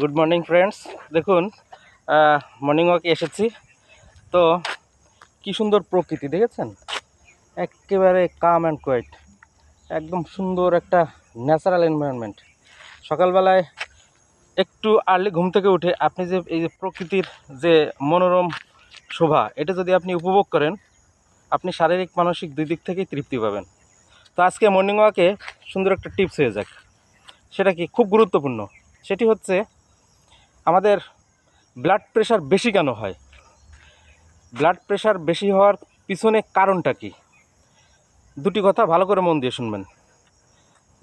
Good morning friends, দেখুন morning ওয়াকে এসেছি। তো কি সুন্দর প্রকৃতি দেখেছেন, একেবারে কাম অ্যান্ড কোয়েট, একদম সুন্দর একটা ন্যাচারাল এনভায়রনমেন্ট। সকালবেলায় একটু আর্লি ঘুম থেকে উঠে আপনি যে এই যে প্রকৃতির যে মনোরম শোভা, এটা যদি আপনি উপভোগ করেন, আপনি শারীরিক মানসিক দুই দিক থেকেই তৃপ্তি পাবেন। তো আজকে মর্নিং ওয়াকে সুন্দর একটা টিপস হয়ে যাক। সেটা কি, খুব গুরুত্বপূর্ণ। সেটি হচ্ছে আমাদের ব্লাড প্রেশার বেশি কেন হয়, ব্লাড প্রেশার বেশি হওয়ার পিছনে কারণটা কি। দুটি কথা ভালো করে মন দিয়ে শুনবেন।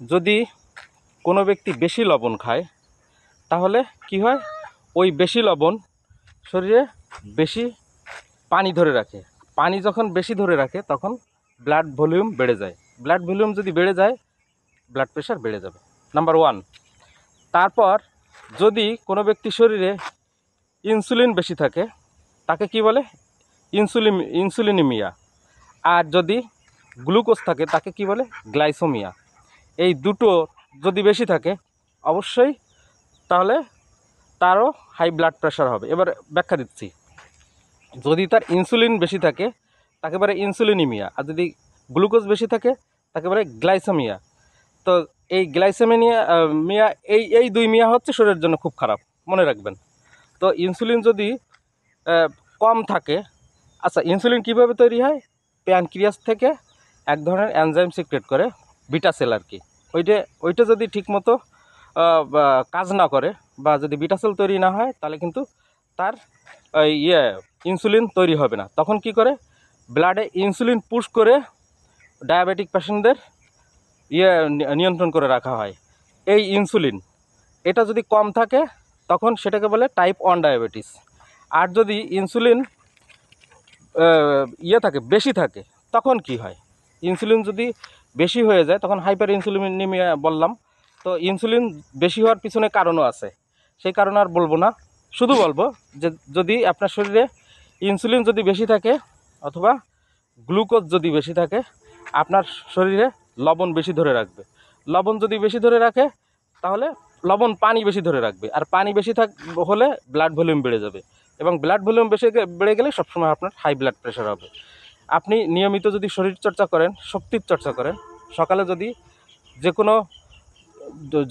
যদি কোনো ব্যক্তি বেশি লবণ খায়, তাহলে কি হয়, ওই বেশি লবণ শরীরে বেশি পানি ধরে রাখে। পানি যখন বেশি ধরে রাখে তখন ব্লাড ভলিউম বেড়ে যায়। ব্লাড ভলিউম যদি বেড়ে যায়, ব্লাড প্রেশার বেড়ে যাবে, নাম্বার ওয়ান। তারপর যদি কোনো ব্যক্তির শরীরে ইনসুলিন বেশি থাকে, তাকে কি বলে, ইনসুলিনিমিয়া। আর যদি গ্লুকোজ থাকে, তাকে কি বলে, গ্লাইসোমিয়া। এই দুটো যদি বেশি থাকে, অবশ্যই তাহলে তারও হাই ব্লাড প্রেশার হবে। এবার ব্যাখ্যা দিচ্ছি। যদি তার ইনসুলিন বেশি থাকে, তাকে বলে ইনসুলিনিমিয়া। আর যদি গ্লুকোজ বেশি থাকে, তাকে বলে গ্লাইসোমিয়া। তো এই মিয়া এই দুই মিয়া হচ্ছে শরীরের জন্য খুব খারাপ, মনে রাখবেন। তো ইনসুলিন যদি কম থাকে, আচ্ছা, ইনসুলিন কিভাবে তৈরি হয়, প্যানক্রিয়াস থেকে এক ধরনের এনজাইম সিক্রেট করে, বিটা সেল আর কি। ওইটা যদি ঠিকমতো কাজ না করে, বা যদি বিটা সেল তৈরি না হয়, তাহলে কিন্তু তার ইনসুলিন তৈরি হবে না। তখন কি করে, ব্লাডে ইনসুলিন পুশ করে ডায়াবেটিক পেশেন্টদের নিয়ন্ত্রণ করে রাখা হয়। এই ইনসুলিন, এটা যদি কম থাকে, তখন সেটাকে বলে টাইপ 1 ডায়াবেটিস। আর যদি ইনসুলিন থাকে, বেশি থাকে, তখন কি হয়, ইনসুলিন যদি বেশি হয়ে যায়, তখন হাইপার ইনসুলিনিমিয়া বললাম। তো ইনসুলিন বেশি হওয়ার পিছনে কারণও আছে, সেই কারণ আর বলবো না। শুধু বলবো যে যদি আপনার শরীরে ইনসুলিন যদি বেশি থাকে, অথবা গ্লুকোজ যদি বেশি থাকে, আপনার শরীরে লবণ বেশি ধরে রাখবে। লবণ যদি বেশি ধরে রাখে, তাহলে লবণ পানি বেশি ধরে রাখবে। আর পানি বেশি হলে ব্লাড ভলিউম বেড়ে যাবে, এবং ব্লাড ভলিউম বেড়ে গেলে সবসময় আপনার হাই ব্লাড প্রেশার হবে। আপনি নিয়মিত যদি শরীরচর্চা করেন, শক্তির চর্চা করেন, সকালে যদি যে কোনো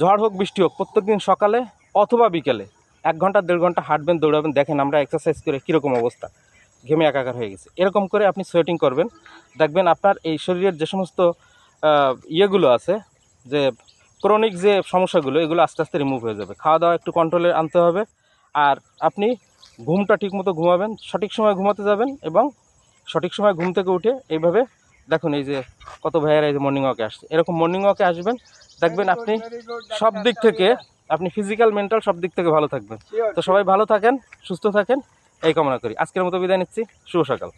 ঝড় হোক বৃষ্টি হোক, প্রত্যেকদিন সকালে অথবা বিকেলে 1 ঘন্টা 1.5 ঘন্টা হাঁটবেন, দৌড়াবেন। দেখেন আমরা এক্সারসাইজ করে কীরকম অবস্থা, ঘেমে একাকার হয়ে গেছে। এরকম করে আপনি সোয়েটিং করবেন, দেখবেন আপনার এই শরীরের যে সমস্ত ইয়েগুলো আছে, যে ক্রনিক যে সমস্যাগুলো, এগুলো আস্তে আস্তে রিমুভ হয়ে যাবে। খাওয়া দাওয়া একটু কন্ট্রোলে আনতে হবে। আর আপনি ঘুমটা ঠিকমতো ঘুমাবেন, সঠিক সময় ঘুমাতে যাবেন, এবং সঠিক সময় ঘুম থেকে উঠে এইভাবে দেখুন, এই যে কত ভাইয়েরা এই যে মর্নিং ওয়াকে আসছে, এরকম মর্নিং ওয়াকে আসবেন, দেখবেন আপনি সব দিক থেকে, আপনি ফিজিক্যাল মেন্টাল সব দিক থেকে ভালো থাকবেন। তো সবাই ভালো থাকেন, সুস্থ থাকেন, এই কামনা করি। আজকের মতো বিদায় নিচ্ছি। শুভ সকাল।